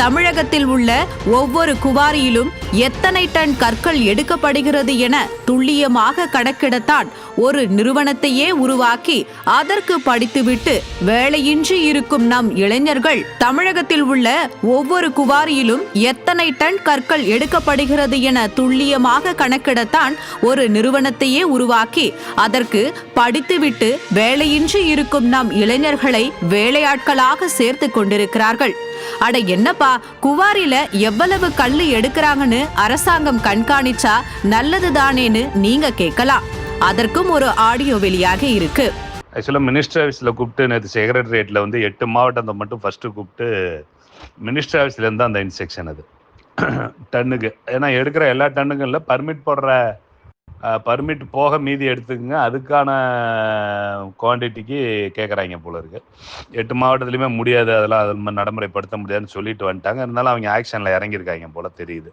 தமிழகத்தில் உள்ள ஒவ்வொரு குவாரியிலும் எத்தனை டன் கற்கள் எடுக்கப்படுகிறது என துல்லியமாக கணக்கிடத்தான் ஒரு நிறுவனத்தையே உருவாக்கி அதற்கு படித்துவிட்டு வேலையின்றி இருக்கும் நம் இளைஞர்கள் தமிழகத்தில் உள்ள ஒவ்வொரு குவாரியிலும் எத்தனை டன் கற்கள் எடுக்கப்படுகிறது என துல்லியமாக கணக்கிடத்தான் ஒரு நிறுவனத்தையே உருவாக்கி அதற்கு படித்துவிட்டு வேலையின்றி இருக்கும் நம் இளைஞர்களை வேலையாட்களாக சேர்த்து கொண்டிருக்கிறார்கள். அட என்னப்பா, குவாரில எவ்வளவு கல்லு எடுக்கிறாங்கன்னு அரசாங்கம் கண்காணிச்சா நல்லதுதானேன்னு நீங்க கேட்கலாம். அதற்கும் ஒரு ஆடியோ வெளியாக இருக்கு. ஆக்சுவலாக மினிஸ்டர் ஆஃபீஸில் கூப்பிட்டு நேற்று செக்ரட்டரியேட்டில் வந்து 8 மாவட்டத்தை மட்டும் ஃபஸ்ட்டு கூப்பிட்டு மினிஸ்டர் ஆஃபீஸ்லேருந்து தான் அந்த இன்ஸ்ட்ரக்ஷன் அது டன்னுக்கு. ஏன்னா எடுக்கிற எல்லா டன்னுக்கும் இல்லை, பர்மிட் போக மீதி எடுத்துக்கங்க, அதுக்கான குவான்டிட்டிக்கு கேட்குறாங்க போல இருக்கு. 8 மாவட்டத்துலையுமே முடியாது, அதெல்லாம் அது நடைமுறைப்படுத்த முடியாதுன்னு சொல்லிட்டு வந்துட்டாங்க. இருந்தாலும் அவங்க ஆக்ஷனில் இறங்கியிருக்காங்க போல தெரியுது.